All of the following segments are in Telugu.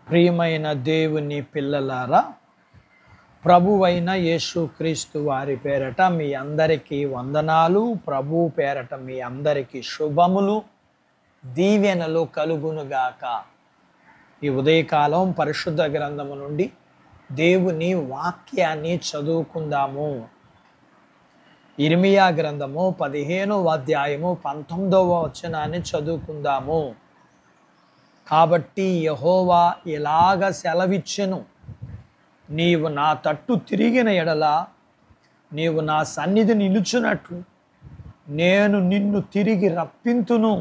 ప్రియమైన దేవుని పిల్లలారా, ప్రభువైన యేసుక్రీస్తు వారి పేరట మీ అందరికీ వందనాలు. ప్రభు పేరట మీ అందరికీ శుభములు, దీవెనలు కలుగునుగాక. ఈ ఉదయకాలం పరిశుద్ధ గ్రంథము నుండి దేవుని వాక్యాన్ని చదువుకుందాము. ఇర్మియా గ్రంథము 15వ అధ్యాయము 19వ వచనాన్ని చదువుకుందాము. కాబట్టి యెహోవా ఇలాగ సెలవిచ్చెను, నీవు నా తట్టు తిరిగిన ఎడల నీవు నా సన్నిధి నిలుచున్నట్లు నేను నిన్ను తిరిగి రప్పింతును.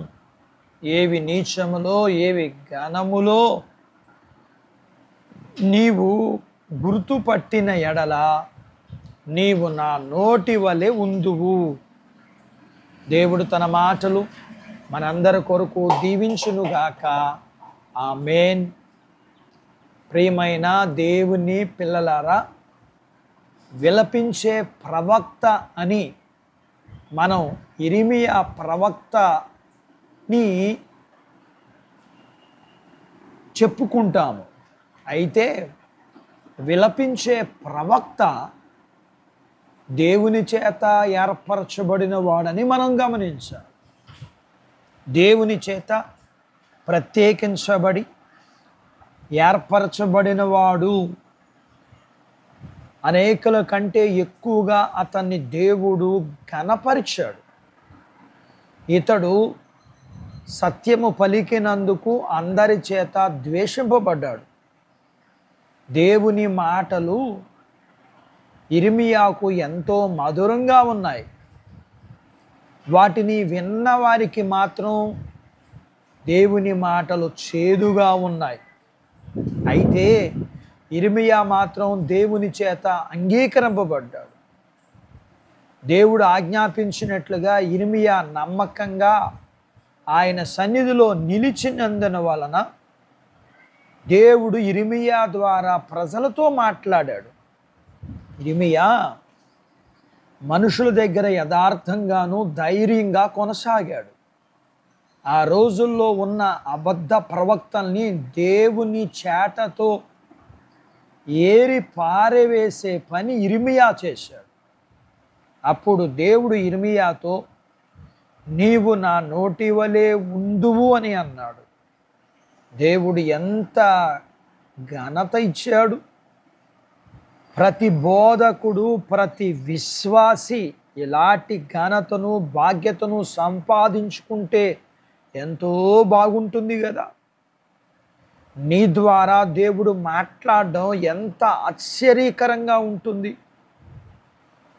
ఏవి నీచములో ఏవి ఘనములో నీవు గుర్తుపట్టిన ఎడల నీవు నా నోటి వలె ఉందువు. దేవుడు తన మాటలు మనందరి కొరకు దీవించునుగాక. ఆమేన్. ప్రియమైన దేవుని పిల్లలారా, విలపించే ప్రవక్త అని మనం ఇర్మియా ప్రవక్తని చెప్పుకుంటాము. అయితే విలపించే ప్రవక్త దేవుని చేత ఏర్పరచబడిన వాడని మనం గమనించాలి. దేవుని చేత ప్రత్యేకించబడి ఏర్పరచబడిన వాడు. అనేకుల కంటే ఎక్కువగా అతన్ని దేవుడు ఘనపరిచాడు. ఇతడు సత్యము పలికినందుకు అందరి చేత ద్వేషింపబడ్డాడు. దేవుని మాటలు ఇర్మియాకు ఎంతో మధురంగా ఉన్నాయి. వాటిని విన్న వారికి మాత్రం దేవుని మాటలు చేదుగా ఉన్నాయి. అయితే ఇర్మియా మాత్రం దేవుని చేత అంగీకరింపబడ్డాడు. దేవుడు ఆజ్ఞాపించినట్లుగా ఇర్మియా నమ్మకంగా ఆయన సన్నిధిలో నిలిచినందున వలన దేవుడు ఇర్మియా ద్వారా ప్రజలతో మాట్లాడాడు. ఇర్మియా మనుషుల దగ్గర యథార్థంగాను ధైర్యంగా కొనసాగాడు. ఆ రోజుల్లో ఉన్న అబద్ధ ప్రవక్తల్ని దేవుని చేటతో ఏరి పారవేసే పని ఇర్మియా చేశాడు. అప్పుడు దేవుడు ఇర్మియాతో, నీవు నా నోటి వలె ఉందువు అని అన్నాడు. దేవుడు ఎంత ఘనత ఇచ్చాడు! ప్రతి బోధకుడు, ప్రతి విశ్వాసి ఇలాంటి ఘనతను బాధ్యతను సంపాదించుకుంటే ఎంతో బాగుంటుంది కదా. నీ ద్వారా దేవుడు మాట్లాడడం ఎంత ఆశ్చర్యకరంగా ఉంటుంది.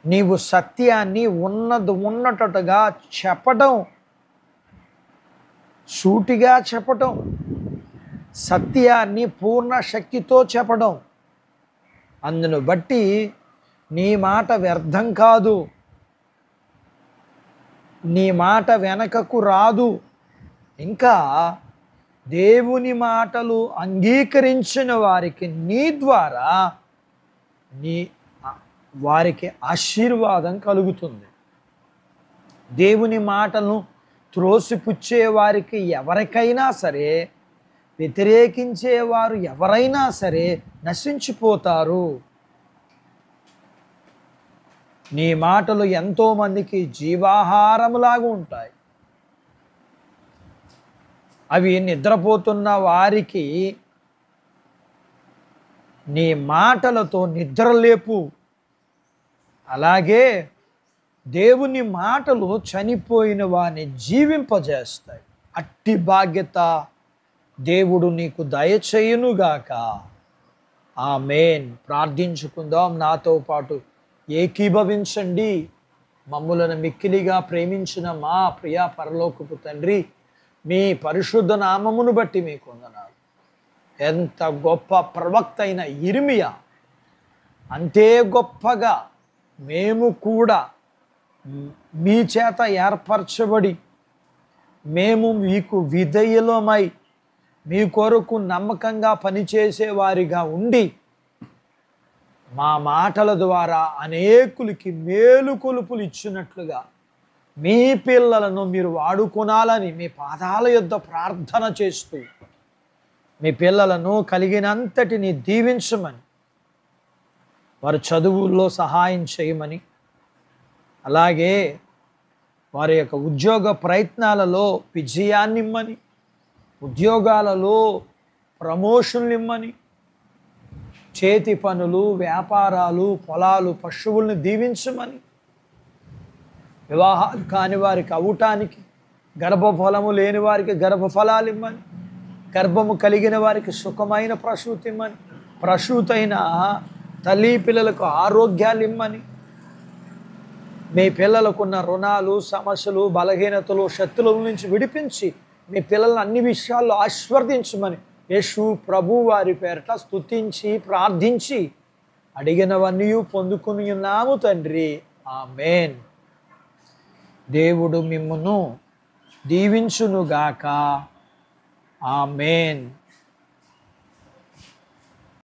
నీవు సత్యాన్ని ఉన్నట్టుగా చెప్పడం, సూటిగా చెప్పడం, సత్యాన్ని పూర్ణ శక్తితో చెప్పడం, అందును బట్టి నీ మాట వ్యర్థం కాదు, నీ మాట వెనకకు రాదు. ఇంకా దేవుని మాటలు అంగీకరించిన వారికి నీ ద్వారా వారికి ఆశీర్వాదం కలుగుతుంది. దేవుని మాటలను త్రోసిపుచ్చే వారికి ఎవరికైనా సరే, వ్యతిరేకించేవారు ఎవరైనా సరే నశించిపోతారు. నీ మాటలు ఎంతోమందికి జీవాహారములాగా ఉంటాయి. అవి నిద్రపోతున్న వారికి నీ మాటలతో నిద్రలేపు. అలాగే దేవుని మాటలు చనిపోయిన వారిని జీవింపజేస్తాయి. అట్టి బాధ్యత దేవుడు నీకు దయచేయునుగాక. ఆమేన్. ప్రార్థించుకుందాం. నాతో పాటు ఏకీభవించండి. మమ్ములను మిక్కిలిగా ప్రేమించిన మా ప్రియ పరలోకపు తండ్రి, మీ పరిశుద్ధ నామమును బట్టి మీకు వందనాలు. ఎంత గొప్ప ప్రవక్త అయిన ఇర్మియా, అంతే గొప్పగా మేము కూడా మీ చేత ఏర్పరచబడి మేము మీకు విధేయులమై మీ కొరకు నమ్మకంగా పనిచేసేవారిగా ఉండి మా మాటల ద్వారా అనేకులకి మేలు కొలుపులు ఇచ్చినట్లుగా మీ పిల్లలను మీరు వాడుకోనాలని మీ పాదాల యొద్ద ప్రార్థన చేస్తూ మీ పిల్లలను కలిగినంతటిని దీవించమని, వారి చదువుల్లో సహాయం చేయమని, అలాగే వారి యొక్క ఉద్యోగ ప్రయత్నాలలో విజయాన్ని ఇమ్మని, ఉద్యోగాలలో ప్రమోషన్లు ఇమ్మని, చేతి పనులు, వ్యాపారాలు, పొలాలు, పశువుల్ని దీవించమని, వివాహాలు కాని వారికి అవటానికి, గర్భఫలము లేని వారికి గర్భఫలాలు ఇమ్మని, గర్భము కలిగిన వారికి సుఖమైన ప్రసూతి ఇమ్మని, ప్రసూతైన తల్లి పిల్లలకు ఆరోగ్యాలు ఇమ్మని, మీ పిల్లలకున్న రుణాలు, సమస్యలు, బలహీనతలు, శత్రువుల నుంచి విడిపించి మీ పిల్లలను అన్ని విషయాల్లో ఆశీర్వదించమని యేసు ప్రభు వారి పేరట స్తుతించి ప్రార్థించి అడిగినవన్నీ పొందుకుని ఉన్నాము తండ్రి. ఆమేన్. దేవుడు మిమ్మును దీవించునుగాక. ఆమేన్.